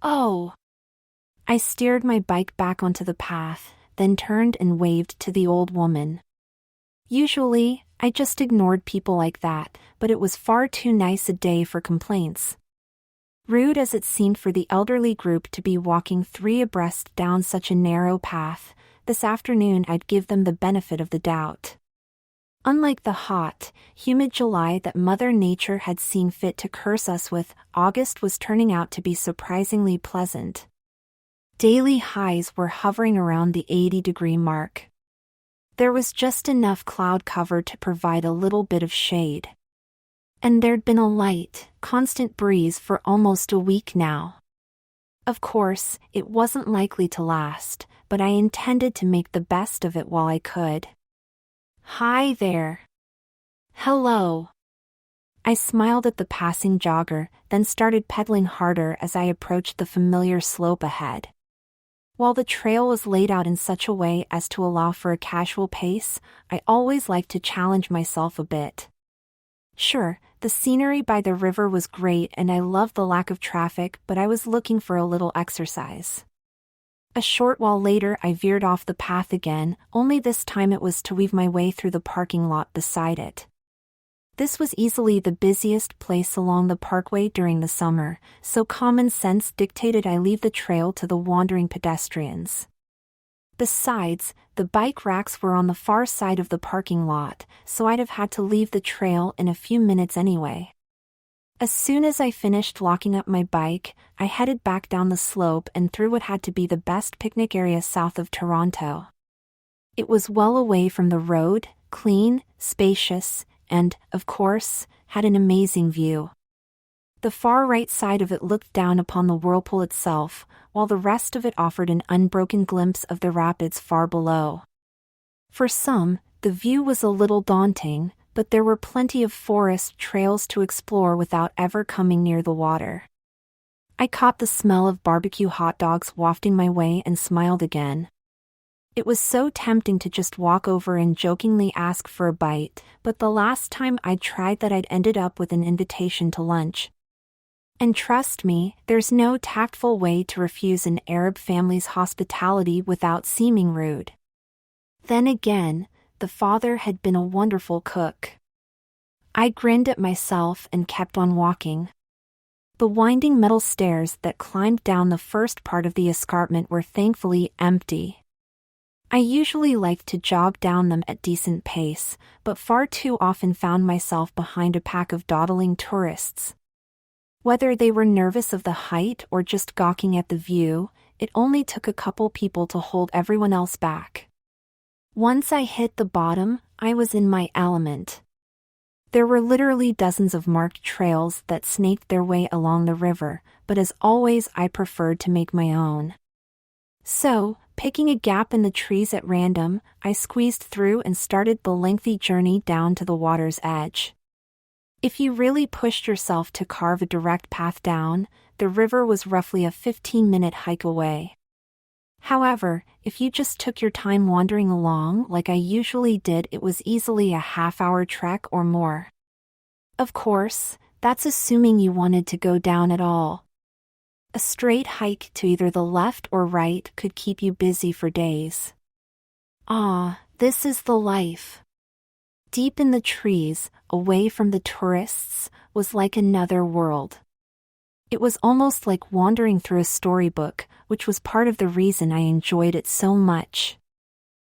Oh! I steered my bike back onto the path, then turned and waved to the old woman. Usually, I just ignored people like that, but it was far too nice a day for complaints. Rude as it seemed for the elderly group to be walking three abreast down such a narrow path, this afternoon I'd give them the benefit of the doubt. Unlike the hot, humid July that Mother Nature had seen fit to curse us with, August was turning out to be surprisingly pleasant. Daily highs were hovering around the 80-degree mark. There was just enough cloud cover to provide a little bit of shade. And there'd been a light, constant breeze for almost a week now. Of course, it wasn't likely to last, but I intended to make the best of it while I could. Hi there. Hello. I smiled at the passing jogger, then started pedaling harder as I approached the familiar slope ahead. While the trail was laid out in such a way as to allow for a casual pace, I always liked to challenge myself a bit. Sure, the scenery by the river was great and I loved the lack of traffic, but I was looking for a little exercise. A short while later I veered off the path again, only this time it was to weave my way through the parking lot beside it. This was easily the busiest place along the parkway during the summer, so common sense dictated I leave the trail to the wandering pedestrians. Besides, the bike racks were on the far side of the parking lot, so I'd have had to leave the trail in a few minutes anyway. As soon as I finished locking up my bike, I headed back down the slope and through what had to be the best picnic area south of Toronto. It was well away from the road, clean, spacious, and, of course, had an amazing view. The far right side of it looked down upon the whirlpool itself, while the rest of it offered an unbroken glimpse of the rapids far below. For some, the view was a little daunting, but there were plenty of forest trails to explore without ever coming near the water. I caught the smell of barbecue hot dogs wafting my way and smiled again. It was so tempting to just walk over and jokingly ask for a bite, but the last time I'd tried that I'd ended up with an invitation to lunch. And trust me, there's no tactful way to refuse an Arab family's hospitality without seeming rude. Then again, the father had been a wonderful cook. I grinned at myself and kept on walking. The winding metal stairs that climbed down the first part of the escarpment were thankfully empty. I usually liked to jog down them at decent pace, but far too often found myself behind a pack of dawdling tourists. Whether they were nervous of the height or just gawking at the view, it only took a couple people to hold everyone else back. Once I hit the bottom, I was in my element. There were literally dozens of marked trails that snaked their way along the river, but as always I preferred to make my own. So, picking a gap in the trees at random, I squeezed through and started the lengthy journey down to the water's edge. If you really pushed yourself to carve a direct path down, the river was roughly a 15-minute hike away. However, if you just took your time wandering along like I usually did, it was easily a half-hour trek or more. Of course, that's assuming you wanted to go down at all. A straight hike to either the left or right could keep you busy for days. Ah, this is the life. Deep in the trees, away from the tourists, was like another world. It was almost like wandering through a storybook, which was part of the reason I enjoyed it so much.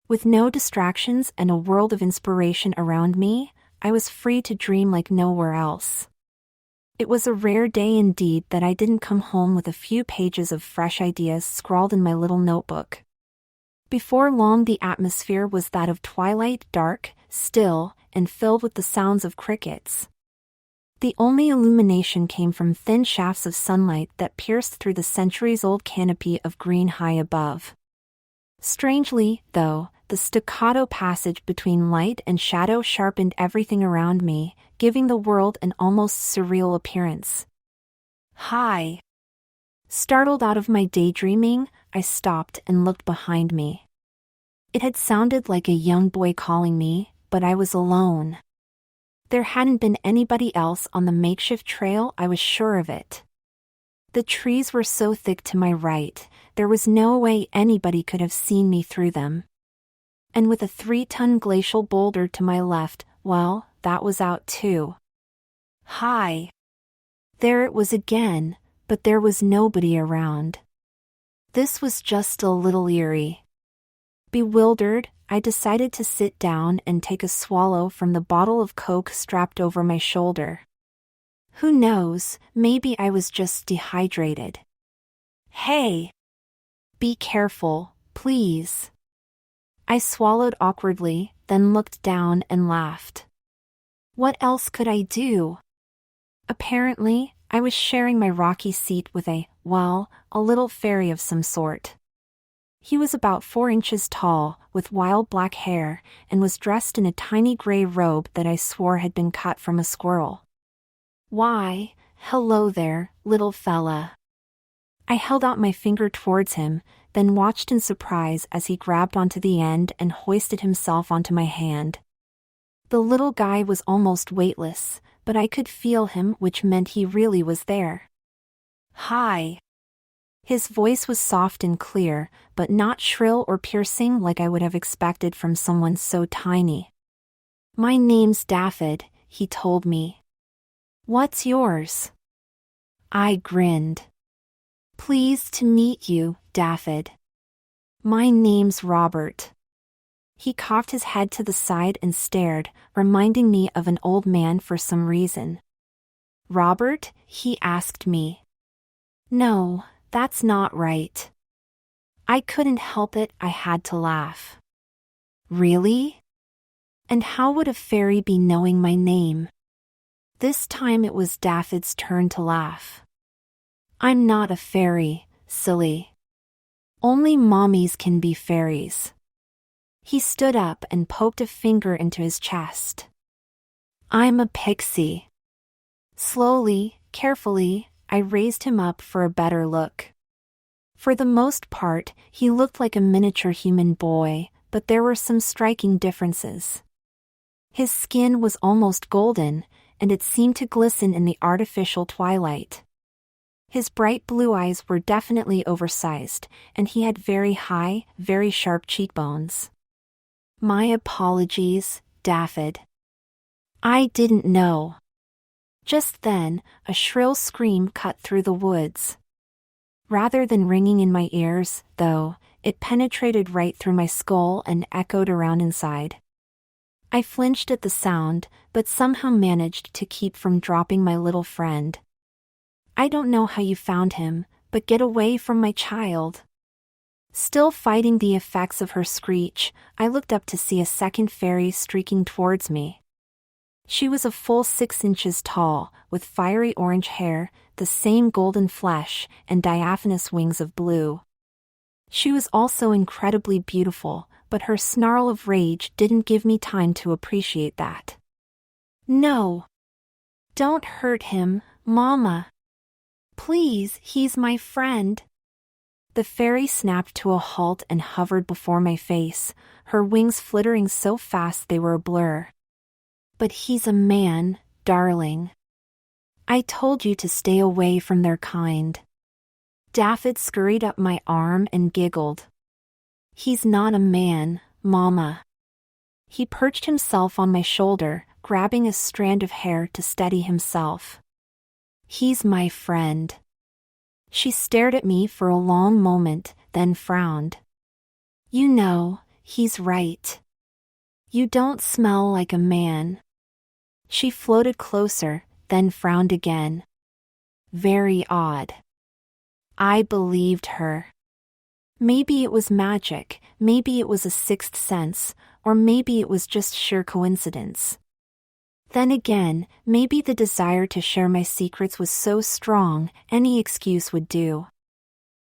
With no distractions and a world of inspiration around me, I was free to dream like nowhere else. It was a rare day indeed that I didn't come home with a few pages of fresh ideas scrawled in my little notebook. Before long the atmosphere was that of twilight, dark, still, and filled with the sounds of crickets. The only illumination came from thin shafts of sunlight that pierced through the centuries-old canopy of green high above. Strangely, though, the staccato passage between light and shadow sharpened everything around me, giving the world an almost surreal appearance. Hi! Startled out of my daydreaming, I stopped and looked behind me. It had sounded like a young boy calling me, but I was alone. There hadn't been anybody else on the makeshift trail, I was sure of it. The trees were so thick to my right, there was no way anybody could have seen me through them. And with a 3-ton glacial boulder to my left, well, that was out too. Hi. There it was again, but there was nobody around. This was just a little eerie. Bewildered, I decided to sit down and take a swallow from the bottle of Coke strapped over my shoulder. Who knows, maybe I was just dehydrated. Hey! Be careful, please. I swallowed awkwardly, then looked down and laughed. What else could I do? Apparently, I was sharing my rocky seat with a little fairy of some sort. He was about 4 inches tall, with wild black hair, and was dressed in a tiny gray robe that I swore had been cut from a squirrel. Why, hello there, little fella. I held out my finger towards him, then watched in surprise as he grabbed onto the end and hoisted himself onto my hand. The little guy was almost weightless, but I could feel him, which meant he really was there. Hi. His voice was soft and clear, but not shrill or piercing like I would have expected from someone so tiny. My name's Daff, he told me. What's yours? I grinned. Pleased to meet you, Daff. My name's Robert. He cocked his head to the side and stared, reminding me of an old man for some reason. Robert? He asked me. No, that's not right. I couldn't help it, I had to laugh. Really? And how would a fairy be knowing my name? This time it was Daffod's turn to laugh. I'm not a fairy, silly. Only mommies can be fairies. He stood up and poked a finger into his chest. I'm a pixie. Slowly, carefully, I raised him up for a better look. For the most part, he looked like a miniature human boy, but there were some striking differences. His skin was almost golden, and it seemed to glisten in the artificial twilight. His bright blue eyes were definitely oversized, and he had very high, very sharp cheekbones. My apologies, Daffod. I didn't know. Just then, a shrill scream cut through the woods. Rather than ringing in my ears, though, it penetrated right through my skull and echoed around inside. I flinched at the sound, but somehow managed to keep from dropping my little friend. I don't know how you found him, but get away from my child. Still fighting the effects of her screech, I looked up to see a second fairy streaking towards me. She was a full 6 inches tall, with fiery orange hair, the same golden flesh, and diaphanous wings of blue. She was also incredibly beautiful, but her snarl of rage didn't give me time to appreciate that. No! Don't hurt him, Mama! Please, he's my friend! The fairy snapped to a halt and hovered before my face, her wings flittering so fast they were a blur. But he's a man, darling. I told you to stay away from their kind. Daffod scurried up my arm and giggled. He's not a man, Mama. He perched himself on my shoulder, grabbing a strand of hair to steady himself. He's my friend. She stared at me for a long moment, then frowned. You know, he's right. You don't smell like a man. She floated closer, then frowned again. Very odd. I believed her. Maybe it was magic, maybe it was a sixth sense, or maybe it was just sheer coincidence. Then again, maybe the desire to share my secrets was so strong, any excuse would do.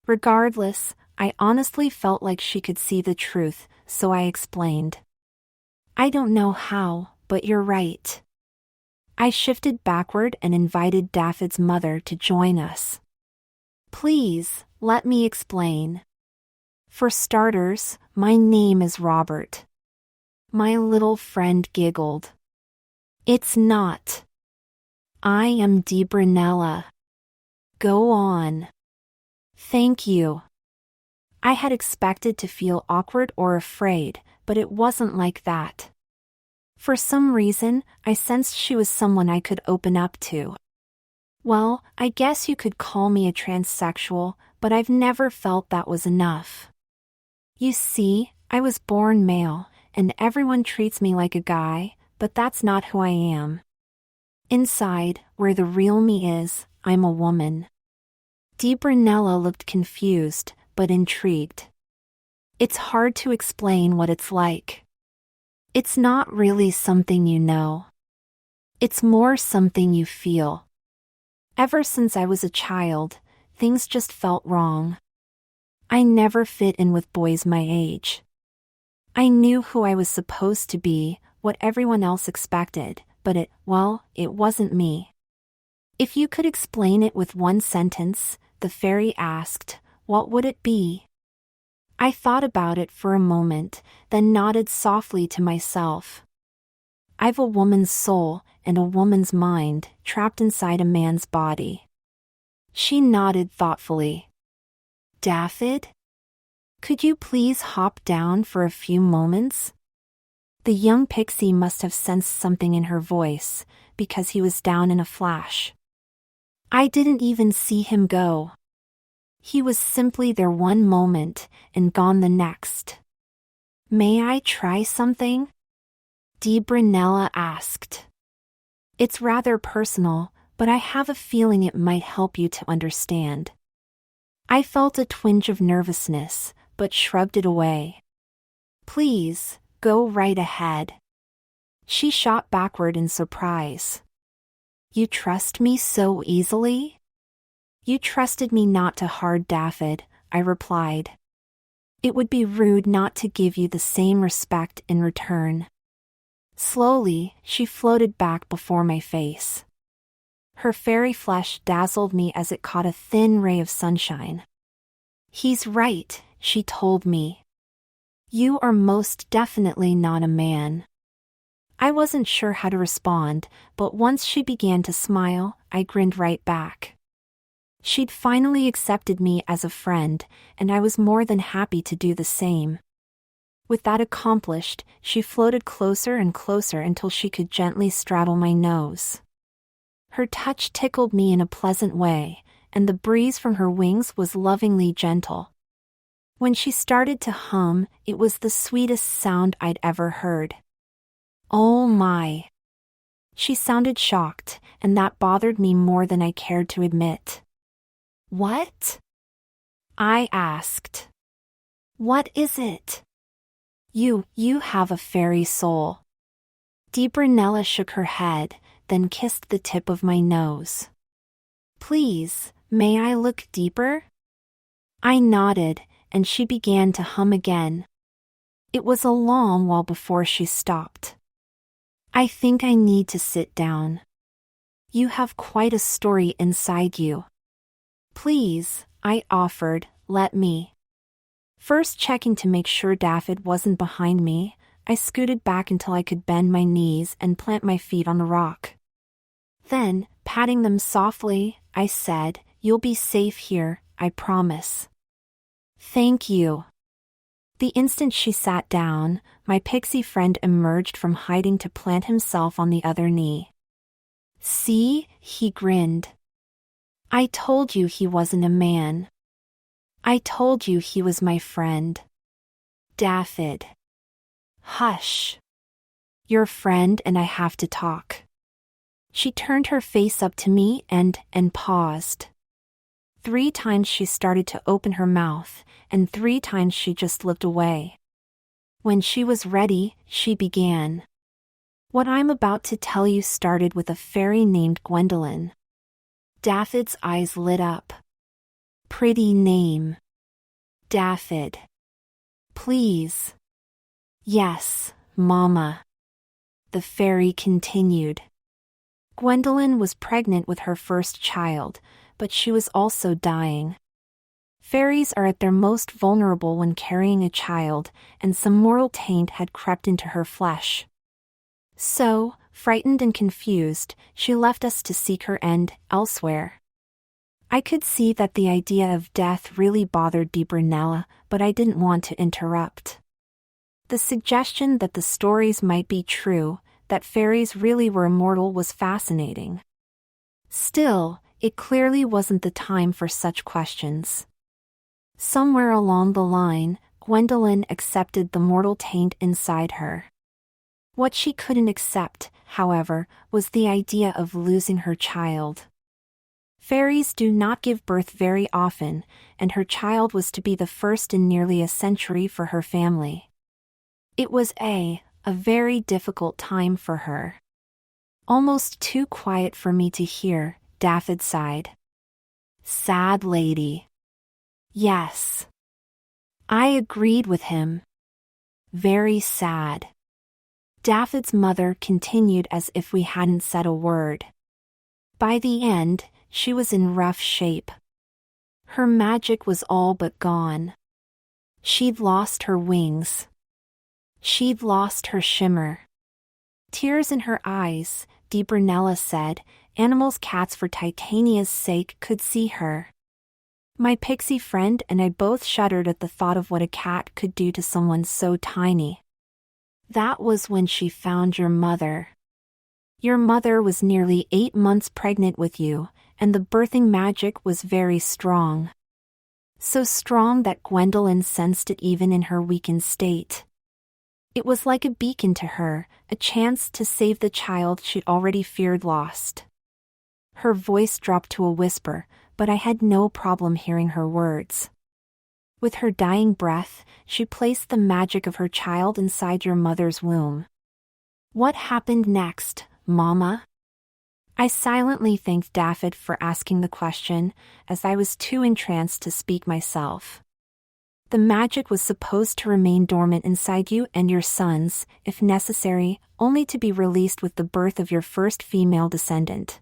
Regardless, I honestly felt like she could see the truth, so I explained. I don't know how, but you're right. I shifted backward and invited Daffod's mother to join us. Please, let me explain. For starters, my name is Robert. My little friend giggled. It's not. I am Debrunella. Go on. Thank you. I had expected to feel awkward or afraid, but it wasn't like that. For some reason, I sensed she was someone I could open up to. Well, I guess you could call me a transsexual, but I've never felt that was enough. You see, I was born male, and everyone treats me like a guy, but that's not who I am. Inside, where the real me is, I'm a woman. Brunella looked confused, but intrigued. It's hard to explain what it's like. It's not really something you know. It's more something you feel. Ever since I was a child, things just felt wrong. I never fit in with boys my age. I knew who I was supposed to be, what everyone else expected, but it wasn't me. If you could explain it with one sentence, the fairy asked, what would it be? I thought about it for a moment, then nodded softly to myself. I've a woman's soul and a woman's mind trapped inside a man's body. She nodded thoughtfully. Daff, could you please hop down for a few moments? The young pixie must have sensed something in her voice, because he was down in a flash. I didn't even see him go. He was simply there one moment, and gone the next. May I try something? Brunella asked. It's rather personal, but I have a feeling it might help you to understand. I felt a twinge of nervousness, but shrugged it away. Please, go right ahead. She shot backward in surprise. You trust me so easily? You trusted me not to hard Daff, I replied. It would be rude not to give you the same respect in return. Slowly, she floated back before my face. Her fairy flesh dazzled me as it caught a thin ray of sunshine. He's right, she told me. You are most definitely not a man. I wasn't sure how to respond, but once she began to smile, I grinned right back. She'd finally accepted me as a friend, and I was more than happy to do the same. With that accomplished, she floated closer and closer until she could gently straddle my nose. Her touch tickled me in a pleasant way, and the breeze from her wings was lovingly gentle. When she started to hum, it was the sweetest sound I'd ever heard. Oh my! She sounded shocked, and that bothered me more than I cared to admit. What? I asked. What is it? You have a fairy soul. Brunella shook her head, then kissed the tip of my nose. Please, may I look deeper? I nodded, and she began to hum again. It was a long while before she stopped. I think I need to sit down. You have quite a story inside you. Please, I offered, let me. First checking to make sure Daff wasn't behind me, I scooted back until I could bend my knees and plant my feet on the rock. Then, patting them softly, I said, You'll be safe here, I promise. Thank you. The instant she sat down, my pixie friend emerged from hiding to plant himself on the other knee. See, he grinned. I told you he wasn't a man. I told you he was my friend. Daff. Hush. Your friend and I have to talk. She turned her face up to me and paused. 3 times she started to open her mouth, and 3 times she just looked away. When she was ready, she began. What I'm about to tell you started with a fairy named Gwendolyn. Daff's eyes lit up. Pretty name. Daff. Please. Yes, Mama. The fairy continued. Gwendolyn was pregnant with her first child, but she was also dying. Fairies are at their most vulnerable when carrying a child, and some moral taint had crept into her flesh. So, frightened and confused, she left us to seek her end elsewhere. I could see that the idea of death really bothered Brunella, but I didn't want to interrupt. The suggestion that the stories might be true, that fairies really were immortal, was fascinating. Still, it clearly wasn't the time for such questions. Somewhere along the line, Gwendolyn accepted the mortal taint inside her. What she couldn't accept, however, was the idea of losing her child. Fairies do not give birth very often, and her child was to be the first in nearly a century for her family. It was a very difficult time for her. Almost too quiet for me to hear, Daff sighed. Sad lady. Yes. I agreed with him. Very sad. Daffod's mother continued as if we hadn't said a word. By the end, she was in rough shape. Her magic was all but gone. She'd lost her wings. She'd lost her shimmer. Tears in her eyes, Brunella said, animals, cats for Titania's sake could see her. My pixie friend and I both shuddered at the thought of what a cat could do to someone so tiny. That was when she found your mother. Your mother was nearly 8 months pregnant with you, and the birthing magic was very strong. So strong that Gwendolyn sensed it even in her weakened state. It was like a beacon to her, a chance to save the child she'd already feared lost. Her voice dropped to a whisper, but I had no problem hearing her words. With her dying breath, she placed the magic of her child inside your mother's womb. What happened next, Mama? I silently thanked Daffod for asking the question, as I was too entranced to speak myself. The magic was supposed to remain dormant inside you and your sons, if necessary, only to be released with the birth of your first female descendant.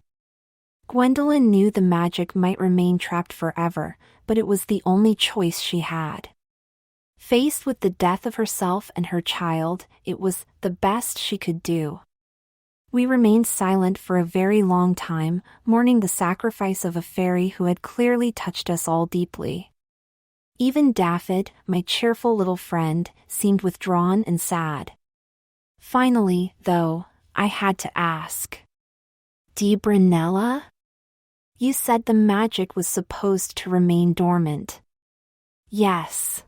Gwendolyn knew the magic might remain trapped forever, but it was the only choice she had. Faced with the death of herself and her child, it was the best she could do. We remained silent for a very long time, mourning the sacrifice of a fairy who had clearly touched us all deeply. Even Daffod, my cheerful little friend, seemed withdrawn and sad. Finally, though, I had to ask. Brunella? You said the magic was supposed to remain dormant. Yes.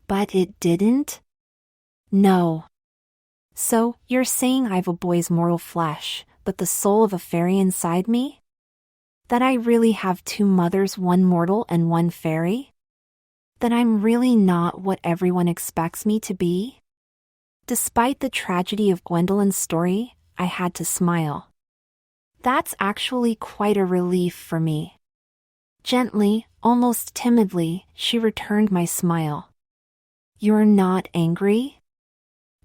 But it didn't? No. So, you're saying I've a boy's mortal flesh, but the soul of a fairy inside me? That I really have 2 mothers, one mortal and one fairy? That I'm really not what everyone expects me to be? Despite the tragedy of Gwendolyn's story, I had to smile. That's actually quite a relief for me. Gently, almost timidly, she returned my smile. You're not angry?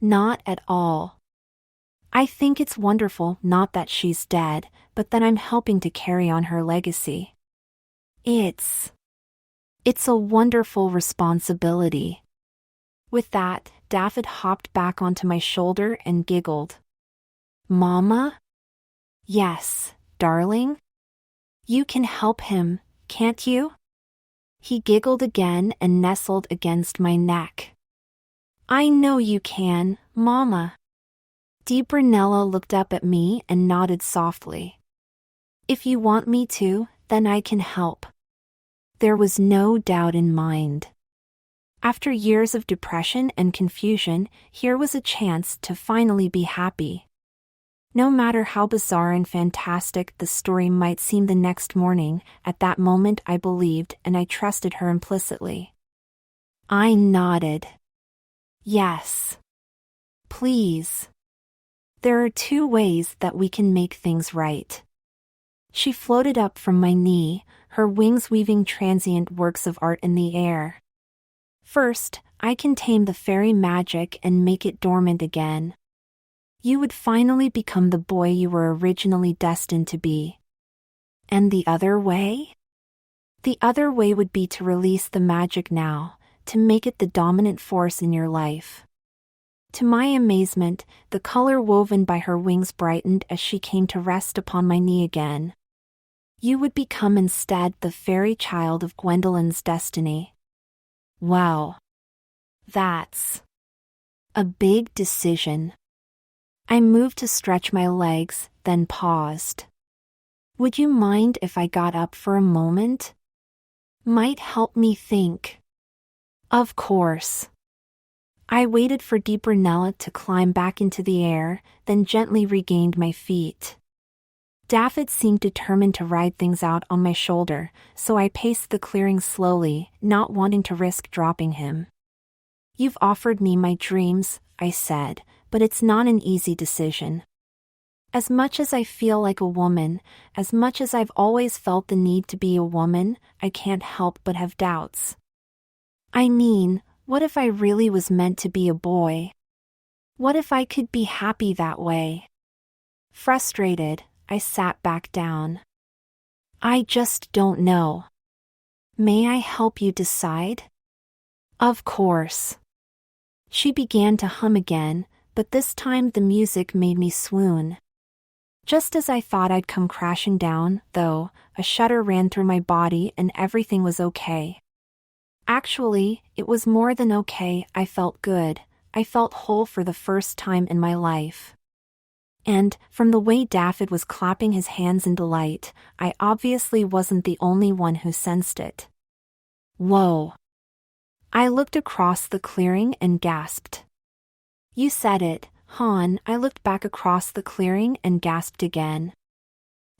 Not at all. I think it's wonderful not that she's dead, but that I'm helping to carry on her legacy. It's a wonderful responsibility. With that, Daffod hopped back onto my shoulder and giggled. Mama? Yes, darling? You can help him, can't you? He giggled again and nestled against my neck. I know you can, Mama. Brunella looked up at me and nodded softly. If you want me to, then I can help. There was no doubt in mind. After years of depression and confusion, here was a chance to finally be happy. No matter how bizarre and fantastic the story might seem the next morning, at that moment I believed and I trusted her implicitly. I nodded. Yes. Please. There are 2 ways that we can make things right. She floated up from my knee, her wings weaving transient works of art in the air. First, I can tame the fairy magic and make it dormant again. You would finally become the boy you were originally destined to be. And the other way? The other way would be to release the magic now, to make it the dominant force in your life. To my amazement, the color woven by her wings brightened as she came to rest upon my knee again. You would become instead the fairy child of Gwendolyn's destiny. Wow. That's a big decision. I moved to stretch my legs, then paused. Would you mind if I got up for a moment? Might help me think. Of course. I waited for Brunella to climb back into the air, then gently regained my feet. Daff seemed determined to ride things out on my shoulder, so I paced the clearing slowly, not wanting to risk dropping him. You've offered me my dreams, I said, but it's not an easy decision. As much as I feel like a woman, as much as I've always felt the need to be a woman, I can't help but have doubts. I mean, what if I really was meant to be a boy? What if I could be happy that way? Frustrated, I sat back down. I just don't know. May I help you decide? Of course. She began to hum again, but this time the music made me swoon. Just as I thought I'd come crashing down, though, a shudder ran through my body and everything was okay. Actually, it was more than okay. I felt good. I felt whole for the first time in my life. And, from the way Daff was clapping his hands in delight, I obviously wasn't the only one who sensed it. Whoa. I looked across the clearing and gasped. You said it, Han. I looked back across the clearing and gasped again.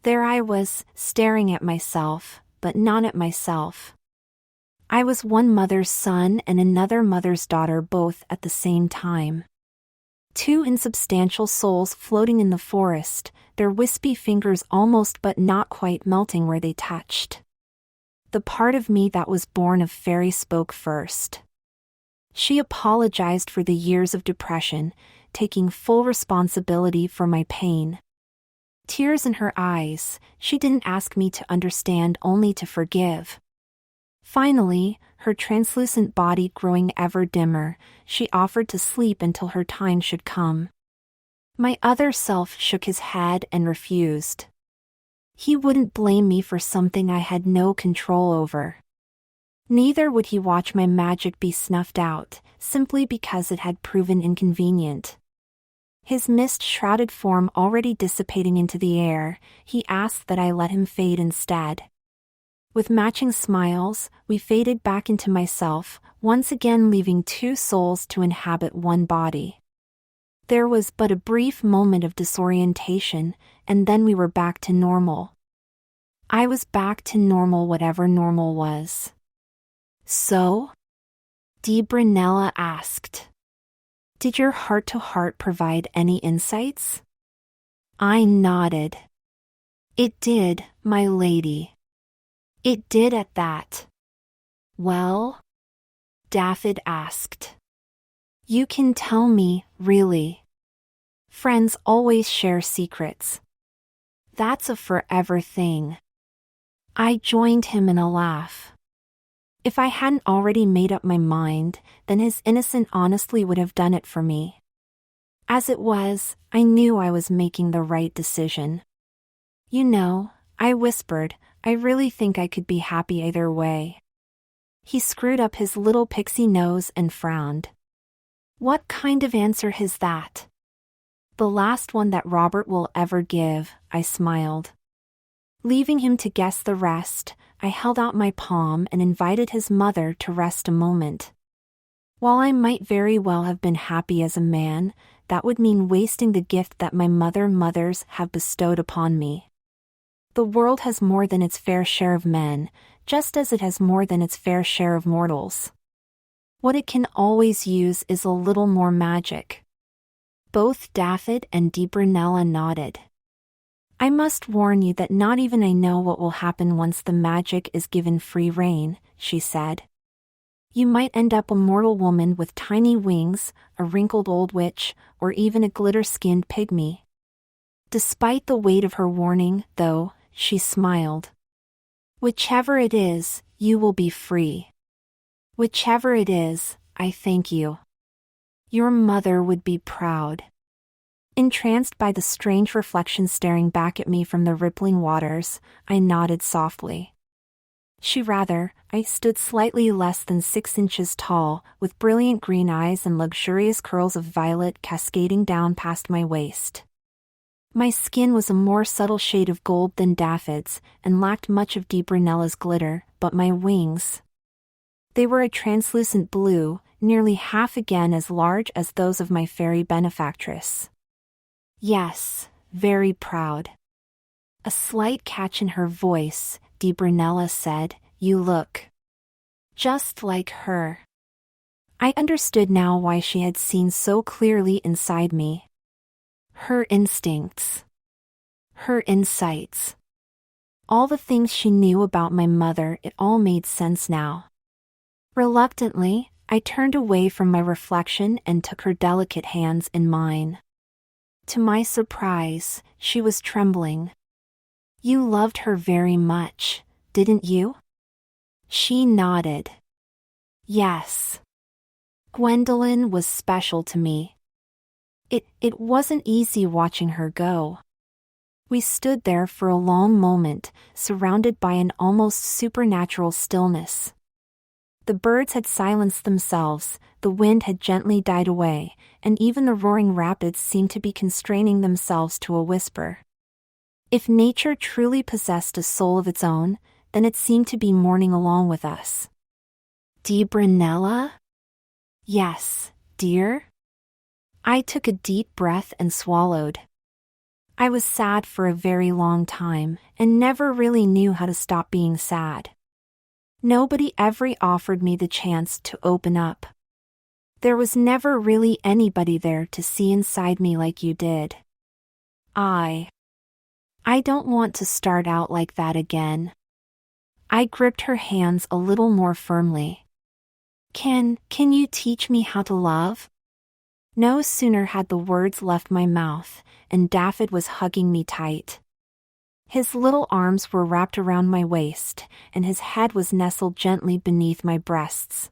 There I was, staring at myself, but not at myself. I was one mother's son and another mother's daughter both at the same time. Two insubstantial souls floating in the forest, their wispy fingers almost but not quite melting where they touched. The part of me that was born of fairy spoke first. She apologized for the years of depression, taking full responsibility for my pain. Tears in her eyes, she didn't ask me to understand, only to forgive. Finally, her translucent body growing ever dimmer, she offered to sleep until her time should come. My other self shook his head and refused. He wouldn't blame me for something I had no control over. Neither would he watch my magic be snuffed out, simply because it had proven inconvenient. His mist-shrouded form already dissipating into the air, he asked that I let him fade instead. With matching smiles, we faded back into myself, once again leaving two souls to inhabit one body. There was but a brief moment of disorientation, and then we were back to normal. I was back to normal, whatever normal was. So? Brunella asked. Did your heart-to-heart provide any insights? I nodded. It did, my lady. It did at that. Well? Daff asked. You can tell me, really. Friends always share secrets. That's a forever thing. I joined him in a laugh. If I hadn't already made up my mind, then his innocence honestly would have done it for me. As it was, I knew I was making the right decision. You know, I whispered, I really think I could be happy either way. He screwed up his little pixie nose and frowned. What kind of answer is that? The last one that Robert will ever give, I smiled. Leaving him to guess the rest, I held out my palm and invited his mother to rest a moment. While I might very well have been happy as a man, that would mean wasting the gift that my mothers have bestowed upon me. The world has more than its fair share of men, just as it has more than its fair share of mortals. What it can always use is a little more magic. Both Daff and Brunella nodded. I must warn you that not even I know what will happen once the magic is given free rein, she said. You might end up a mortal woman with tiny wings, a wrinkled old witch, or even a glitter-skinned pygmy. Despite the weight of her warning, though, she smiled. Whichever it is, you will be free. Whichever it is, I thank you. Your mother would be proud. Entranced by the strange reflection staring back at me from the rippling waters, I nodded softly. I stood slightly less than 6 inches tall, with brilliant green eyes and luxurious curls of violet cascading down past my waist. My skin was a more subtle shade of gold than Daffod's, and lacked much of Deebrinella's glitter, but my wings. They were a translucent blue, nearly half again as large as those of my fairy benefactress. Yes, very proud. A slight catch in her voice, Deebrinella said, "You look just like her." I understood now why she had seen so clearly inside me. Her instincts. Her insights. All the things she knew about my mother, it all made sense now. Reluctantly, I turned away from my reflection and took her delicate hands in mine. To my surprise, she was trembling. "You loved her very much, didn't you?" She nodded. "Yes. Gwendolyn was special to me." It wasn't easy watching her go. We stood there for a long moment, surrounded by an almost supernatural stillness. The birds had silenced themselves, the wind had gently died away, and even the roaring rapids seemed to be constraining themselves to a whisper. If nature truly possessed a soul of its own, then it seemed to be mourning along with us. "Deebrinella?" "Yes, dear?" I took a deep breath and swallowed. I was sad for a very long time, and never really knew how to stop being sad. Nobody ever offered me the chance to open up. There was never really anybody there to see inside me like you did. I don't want to start out like that again. I gripped her hands a little more firmly. Can you teach me how to love?" No sooner had the words left my mouth, and Daffod was hugging me tight. His little arms were wrapped around my waist, and his head was nestled gently beneath my breasts.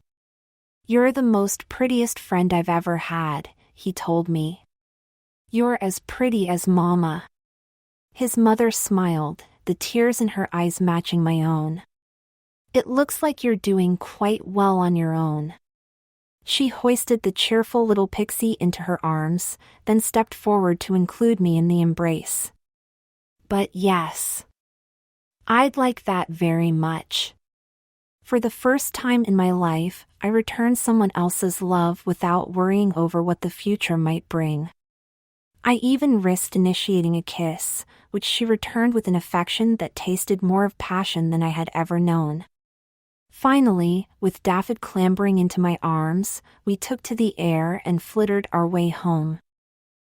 "You're the most prettiest friend I've ever had," he told me. "You're as pretty as Mama." His mother smiled, the tears in her eyes matching my own. "It looks like you're doing quite well on your own." She hoisted the cheerful little pixie into her arms, then stepped forward to include me in the embrace. "But yes, I'd like that very much." For the first time in my life, I returned someone else's love without worrying over what the future might bring. I even risked initiating a kiss, which she returned with an affection that tasted more of passion than I had ever known. Finally, with Daffod clambering into my arms, we took to the air and flittered our way home.